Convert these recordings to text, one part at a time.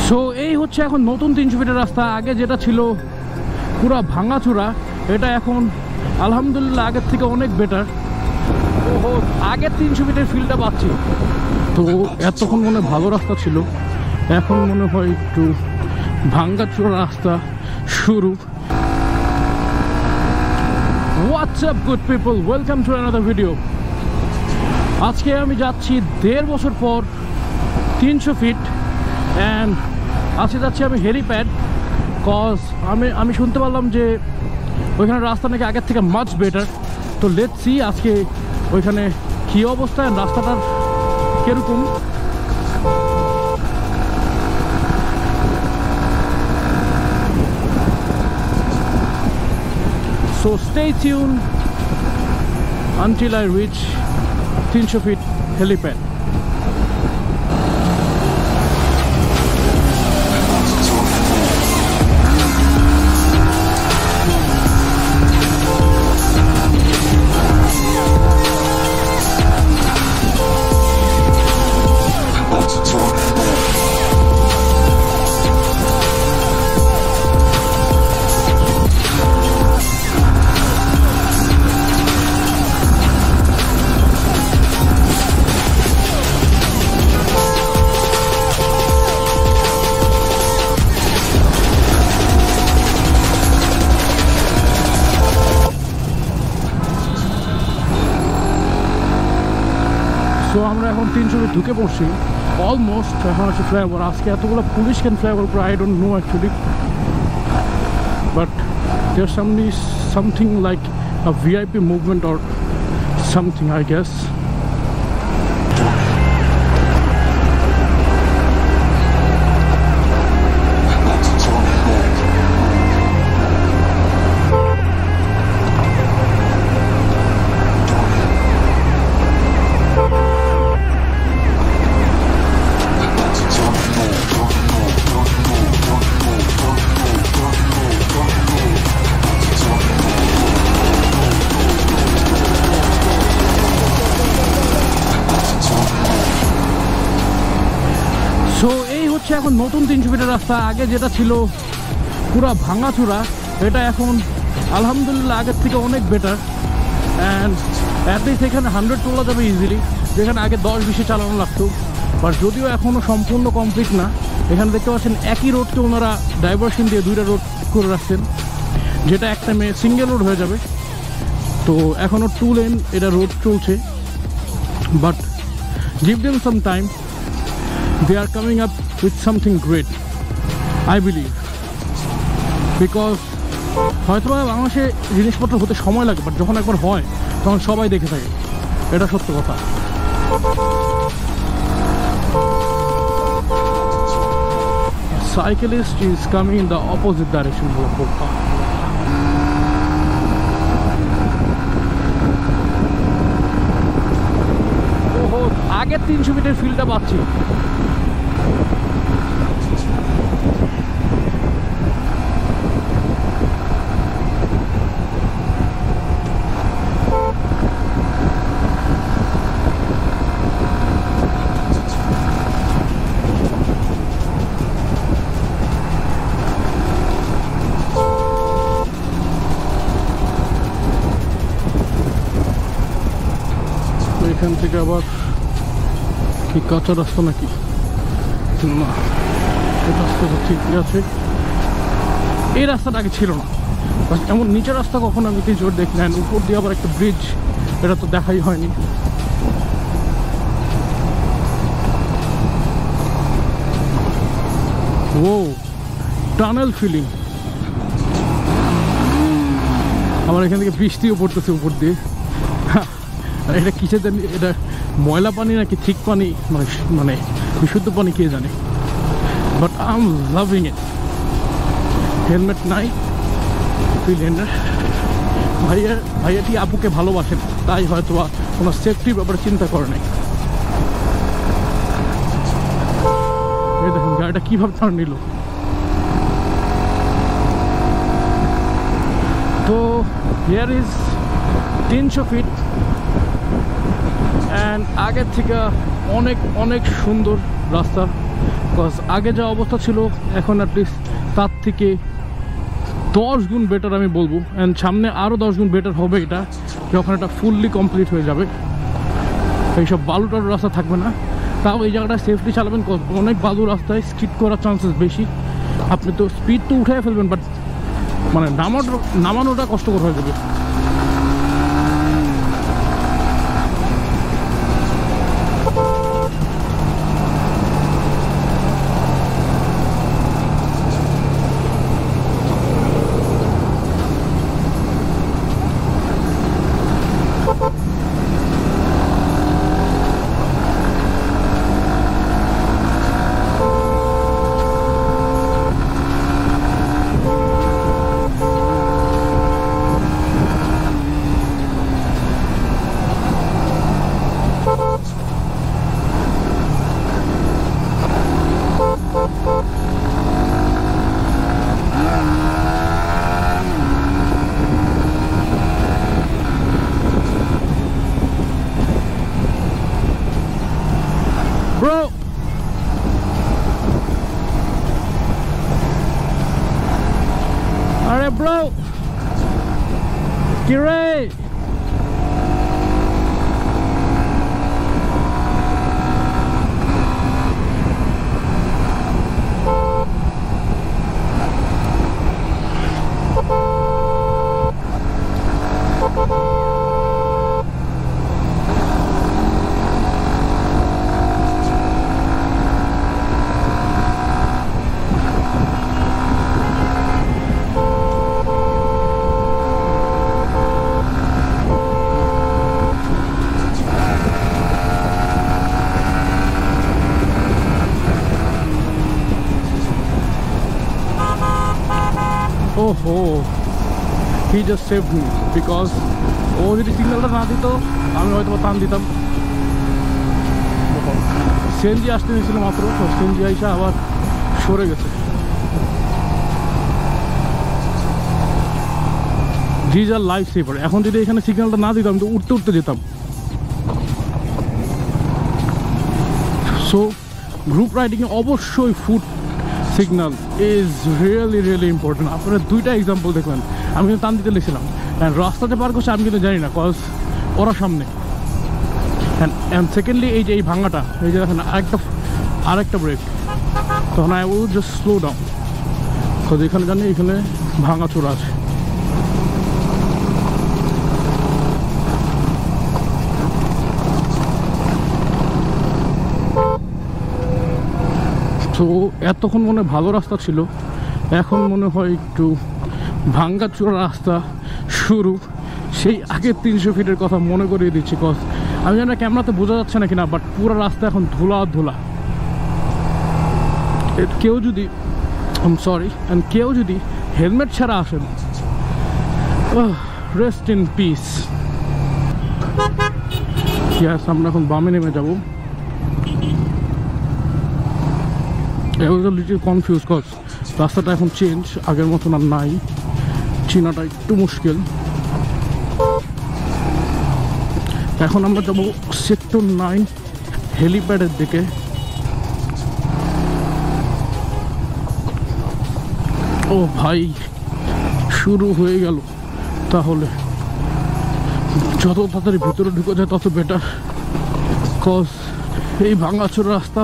So এই হচ্ছে এখন নতুন 300 ফিটের রাস্তা। আগে যেটা ছিল পুরো ভাঙাচোরা, এটা এখন আলহামদুলিল্লাহ আগের থেকে অনেক বেটার। ওহো, আগের 300 ফিটের ফিলটা পাচ্ছি। তো এতক্ষণ মনে ভালো রাস্তা ছিল, এখন মনে হয় একটু ভাঙাচোরা রাস্তা শুরু। What's up good people, welcome to another video. আজকে আমি যাচ্ছি 1.5 বছর পর 300 ফিট অ্যান্ড আজকে যাচ্ছি আমি হেলিপ্যাড। কজ আমি শুনতে পারলাম যে ওইখানে রাস্তা নাকি আগের থেকে মাচ বেটার। তো লেটস সি আজকে ওইখানে কী অবস্থা, রাস্তাটার কীরকম। So stay tuned until I reach 300 feet helipad. তো আমরা এখন 300 ফিট ঢুকে পড়ছি অলমোস্ট। এখন আছে ফ্লাইওভার। আজকে এতগুলো পুলিশ কেন ফ্লাইওভার করে I don't know actually, but there something like a VIP movement or something I guess. So এই হচ্ছে এখন নতুন 300 ফিটের রাস্তা। আগে যেটা ছিল পুরো ভাঙাচোরা, এটা এখন আলহামদুলিল্লাহ আগের থেকে অনেক বেটার। অ্যান্ড অ্যাটলিস্ট এখানে 100 তোলা যাবে ইজিলি, যেখানে আগে 10-20 চালানো লাগতো। বাট যদিও এখনও সম্পূর্ণ কমপ্লিট না। এখানে দেখতে পাচ্ছেন একই রোডকে ওনারা ডাইভারশন দিয়ে 2টা রোড করে রাখছেন, যেটা এক টাইমে সিঙ্গেল রোড হয়ে যাবে। তো এখনও 2 লেন এটা রোড চলছে, but give them some time. They are coming up with something great, I believe, because হয়তো বাংলাদেশে জিনিসপত্র হতে সময় লাগে, বাট যখন একবার হয় তখন সবাই দেখে থাকে, এটা সত্য কথা। Cyclist is coming in the opposite direction. ওহো, আগের 300 ফিটের ফিলটা পাচ্ছি। এখান থেকে আবার কি কাঁচা রাস্তা নাকি না, এই রাস্তাটা ঠিকই আছে। এই রাস্তাটা আগে ছিল না, এমন নিচের রাস্তা কখনো আমি কিছু দেখি না। উপর দিয়ে আবার একটা ব্রিজ, এটা তো দেখাই হয়নি। ও টানেল ফিলিং। আমার এখান থেকে বৃষ্টিও পড়তেছে উপর দিয়ে। এটা কিসে জানি, এটা ময়লা পানি নাকি ঠিক পানি, মানে বিশুদ্ধ পানি কে জানে, but I am loving it. Helmet নাই, ভাইয়াটি আপুকে ভালোবাসেন, তাই হয়তো কোনো সেফটির ব্যাপারে চিন্তা করে নাই। এই দেখুন গাড়িটা কীভাবে টার্ন নিল। তো হিয়ার ইজ 300 ফিট অ্যান্ড আগের থেকে অনেক অনেক সুন্দর রাস্তা। বিকজ আগে যা অবস্থা ছিল এখন অ্যাটলিস্ট তার থেকে 10 গুণ বেটার আমি বলবো। অ্যান্ড সামনে আরও 10 গুণ বেটার হবে এটা যখন এটা ফুললি কমপ্লিট হয়ে যাবে। এইসব বালুটার রাস্তা থাকবে না। তাও এই জায়গাটা সেফলি চালাবেন, অনেক বালু রাস্তায় স্কিড করার চান্সেস বেশি। আপনি তো স্পিড তো উঠে ফেলবেন, বাট মানে নামানোটা কষ্টকর হয়ে যাবে। Bro! Alright, bro! Get ready! Oh, he just saved me because ও যদি সিগন্যালটা না দিত আমি হয়তো টান দিতাম। সিএনজি আসতে দিয়েছিল মাত্র, তো সিএনজি আইসা আবার সরে গেছে। These are life saver. এখন যদি এখানে সিগন্যালটা না দিতাম তো উঠতে উঠতে যেতাম। সো গ্রুপ রাইডিংয়ে অবশ্যই foot signal is really important. আপনারা দুইটা এক্সাম্পল দেখলেন, আমি কিন্তু টান দিতে লেগেছিলাম অ্যান্ড রাস্তাতে পার করছে আমি কিন্তু জানি না, কজ ওরা সামনে। অ্যান্ড সেকেন্ডলি এই যে এই ভাঙাটা, এই যে দেখেন আরেকটা ব্রেক, তখন I will just slow down, cause এখানে জানি এখানে ভাঙা চোরা আছে। তো এতক্ষণ মনে ভালো রাস্তা ছিল, এখন মনে হয় একটু ভাঙ্গা চোরা রাস্তা শুরু। সেই আগের 300 ফিটের কথা মনে করিয়ে দিচ্ছি, কজ আমি জানি না ক্যামেরাতে বোঝা যাচ্ছে না কিনা, বাট পুরো রাস্তা এখন ধুলা। কেউ যদি কেউ যদি হেলমেট ছাড়া আসেন, রেস্ট ইন পিস। আমরা এখন বামে নেমে যাবো। লিটল কনফিউজ, কজ রাস্তাটা এখন চেঞ্জ, আগের মতন আর নাই, চিনাটা একটু মুশকিল। এখন আমরা যাবো সেক্টর 9 হেলিপ্যাডের দিকে। ও ভাই, শুরু হয়ে গেল। তাহলে যত তাড়াতাড়ি ভিতরে ঢুকে যায় তত বেটার, কজ এই ভাঙাচোরা রাস্তা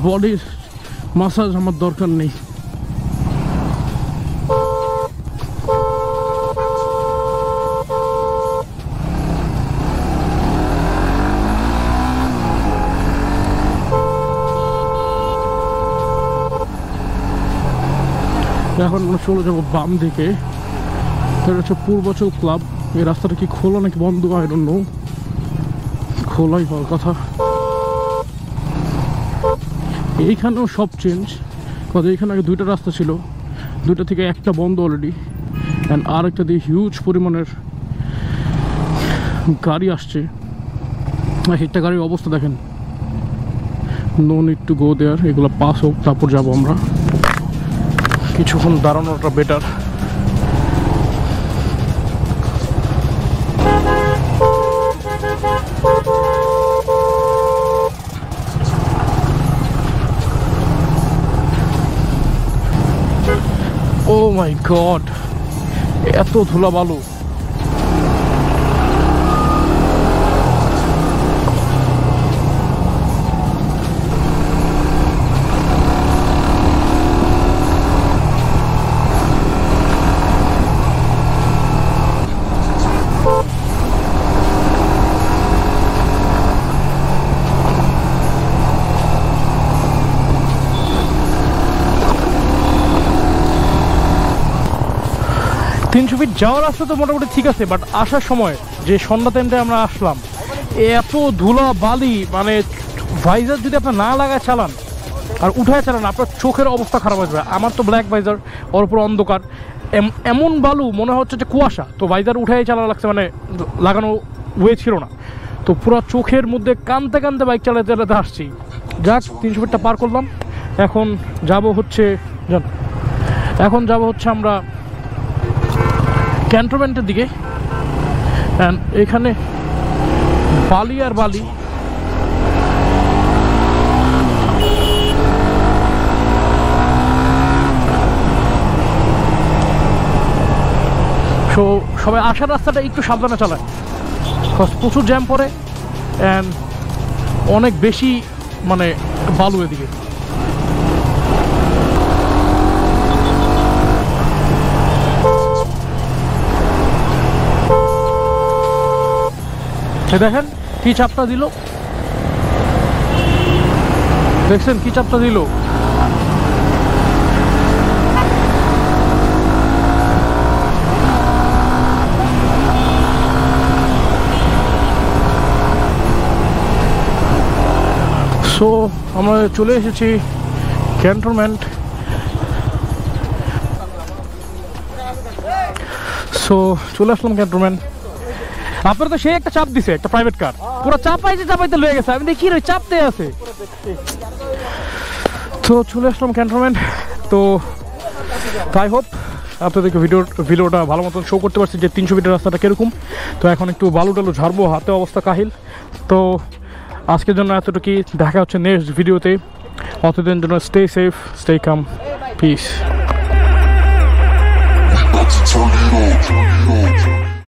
বডির মাসাজ আমার দরকার নেই। এখন আমরা চলে যাবো বাম দিকে। এটা হচ্ছে পূর্বাচল ক্লাব। এই রাস্তাটা কি খোলা নাকি বন্ধ, আই ডোন্ট নো। খোলাই হওয়ার কথা। এইখানেও সব চেঞ্জ, কারণ এইখানে আগে দুইটা রাস্তা ছিল, দুইটা থেকে একটা বন্ধ অলরেডি, অ্যান্ড আর একটা দিয়ে হিউজ পরিমাণের গাড়ি আসছে। একটা গাড়ির অবস্থা দেখেন, নো নিড টু গো দেয়ার। এগুলো পাস হোক, তারপর যাবো আমরা। কিছুক্ষণ দাঁড়ানোটা বেটার। ও মাই গড, এত ধুলা বালু। তিনশো ফিট যাওয়ার রাস্তা তো মোটামুটি ঠিক আছে, বাট আসার সময় যে সন্ধ্যা টাইমটায় আমরা আসলাম, এত ধুলা বালি, মানে ভাইজার যদি আপনার না লাগায় চালান আর উঠায় চালান, আপনার চোখের অবস্থা খারাপ হয়ে যাবে। আমার তো ব্ল্যাক ভাইজার, ওর উপর অন্ধকার, এমন বালু মনে হচ্ছে যে কুয়াশা, তো ভাইজার উঠাই চালানো লাগছে, মানে লাগানো ওয়ে ছিল না, তো পুরো চোখের মধ্যে কানতে কানতে বাইক চালাতে চালাতে আসছি। যাক, 300 ফিটটা পার করলাম। এখন যাব হচ্ছে আমরা ক্যান্টনমেন্টের দিকে। অ্যান্ড এখানে বালি আর বালি, সো সবাই আসার রাস্তাটা একটু সাবধানে চালায়, প্রচুর জ্যাম পড়ে অ্যান্ড অনেক বেশি মানে বালু এদিকে। দেখেন কি চাপটা দিল, দেখছেন কি চাপটা দিল। সো আমরা চলে এসেছি ক্যান্টনমেন্ট। সো চলে আসলাম ক্যান্টনমেন্ট। আপনারা তো সেই একটা চাপ দিছে, একটা প্রাইভেট কার পুরো চাপাইতে লয়ে গেছে, আমি দেখি ওই চাপতে আছে। তো চলে আসলাম ক্যান্টনমেন্ট। তো আই হোপ আপনাদেরকে ভিডিওটা ভালো মতন শো করতে পারছি যে 300 ফিটের রাস্তাটা কিরকম। তো এখন একটু বালু টালু ঝাড়বো, হাতে অবস্থা কাহিল। তো আজকের জন্য এতটুকুই, দেখা হচ্ছে নেক্সট ভিডিওতে। অতদিন জন্য stay safe, stay calm, piece.